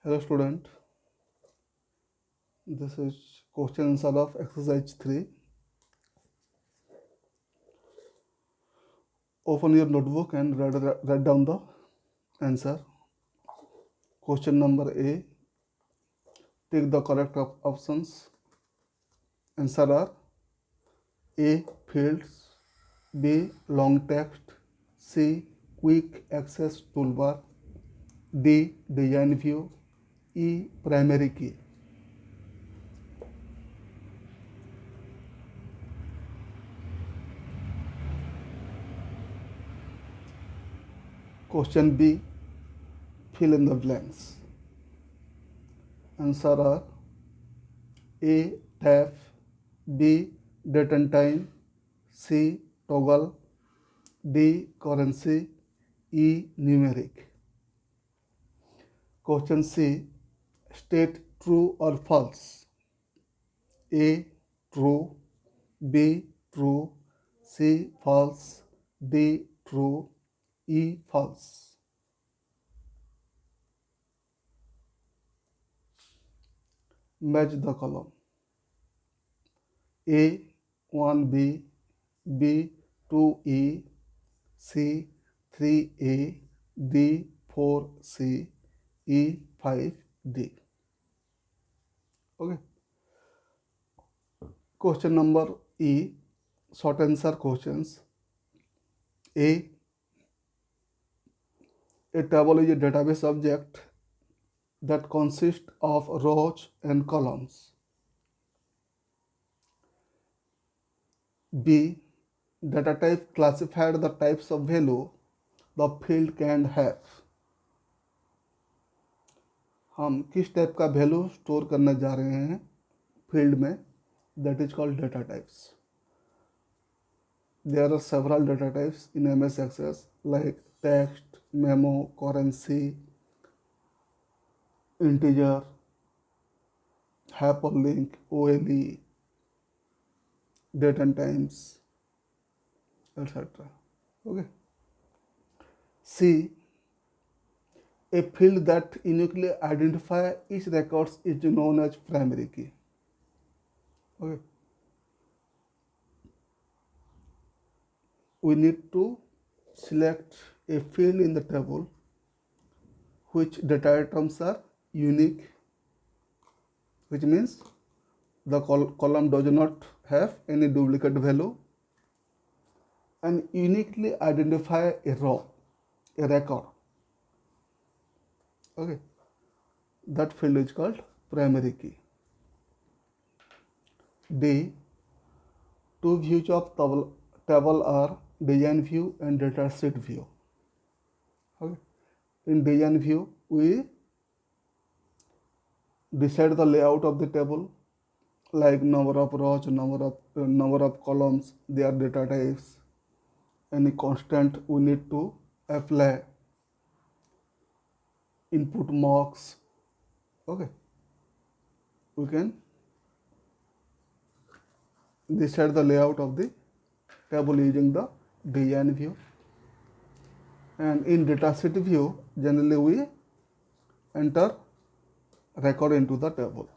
Hello student, this is question answer of exercise 3. Open your notebook and write down the answer. Question number A, take the correct options. Answer are A. Fields, B. Long text, C. Quick access toolbar, D. Design view, E. Primary key. Question B, fill in the blanks. Answer are A. Tab, B. Date and time, C. Toggle, D. Currency, E. Numeric. Question C. State true or false. A. True, B. True, C. False, D. True, E. False. Match the column. A. 1B, B. 2E, C. 3A, D. 4C, E. 5D. Okay. Question number E, short answer questions. A table is a database object that consists of rows and columns. B, data type classified the types of value the field can have. हम किस type का value store करने जा रहे हैं field में, that is called data types. There are several data types in MS Access like text, memo, currency, integer, hyperlink, OLE, date and times, etc. Okay. C, a field that uniquely identifies each record is known as primary key. Okay. We need to select a field in the table which data items are unique, which means the column does not have any duplicate value, and uniquely identify a row, a record. Okay, that field is called primary key. D, two views of table are design view and data sheet view. Okay. In design view, we decide the layout of the table, like number of rows, number of columns, their data types, any constant we need to apply, input marks. Okay, we can decide the layout of the table using the design view. And in datasheet view, generally we enter record into the table.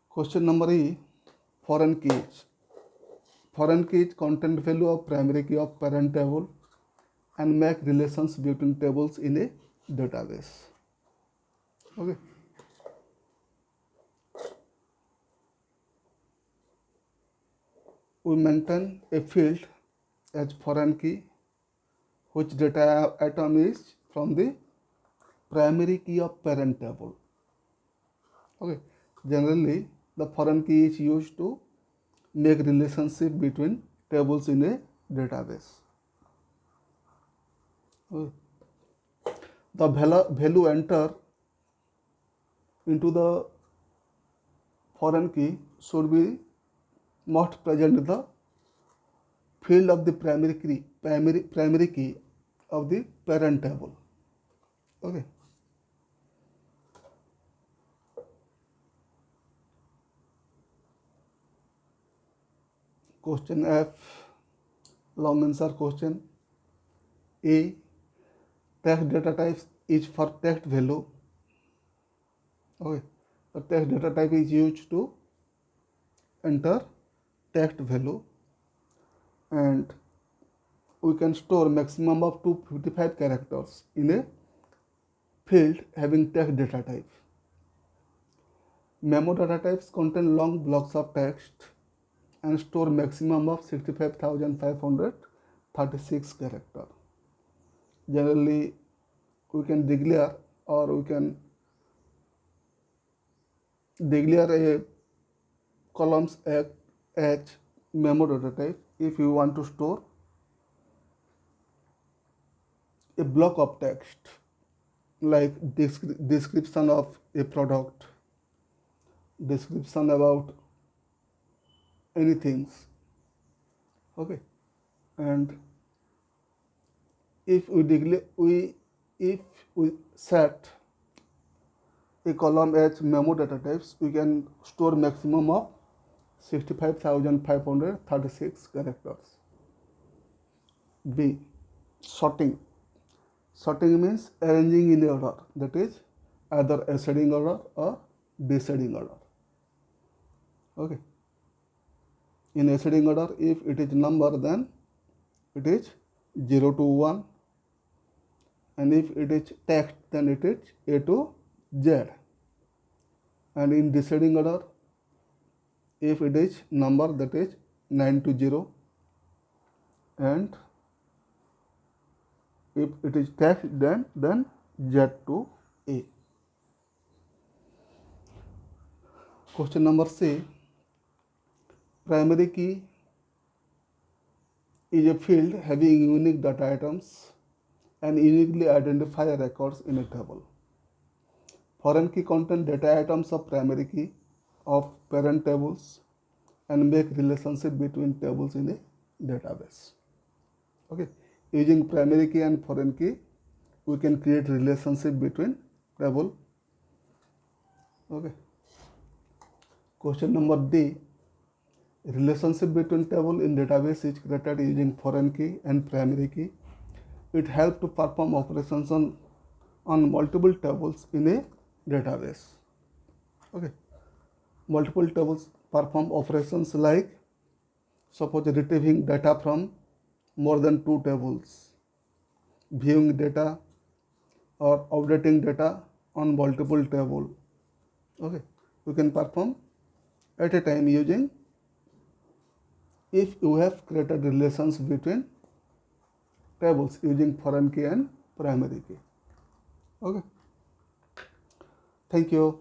Question number E, foreign keys. Foreign keys content value of primary key of parent table and make relations between tables in a database. Okay. We maintain a field as foreign key which data item is from the primary key of parent table. Okay. Generally, the foreign key is used to make relationship between tables in a database. Okay. The value enter into the foreign key should be not present in the field of the primary key of the parent table. Okay. Question F, long answer question. A, text data types is for text value. Okay, the text data type is used to enter text value, and we can store maximum of 255 characters in a field having text data type. Memo data types contain long blocks of text and store maximum of 65,536 characters. Generally, we can declare or we can declare a columns as memo data type if you want to store a block of text like description of a product, description about anything. Okay, and if we declare if we set a column as memo data types, we can store maximum of 65,536 characters. B. Sorting. Sorting means arranging in order, that is either ascending order or descending order. Okay. In ascending order, if it is number, then it is 0 to 1, and if it is text, then it is A to Z. And in descending order, if it is number, that is 9 to 0, and if it is text, then Z to A. Question number C. Primary key is a field having unique data items and uniquely identify records in a table. Foreign key contain data items of primary key of parent tables and make relationship between tables in a database. Okay, using primary key and foreign key, we can create relationship between table. Okay. Question number D. Relationship between table in database is created using foreign key and primary key. It helps to perform operations on multiple tables in a database. Okay. Multiple tables perform operations like suppose retrieving data from more than 2 tables, viewing data, or updating data on multiple tables. Okay. You can perform at a time using if you have created relations between tables using foreign key and primary key. Okay. Thank you.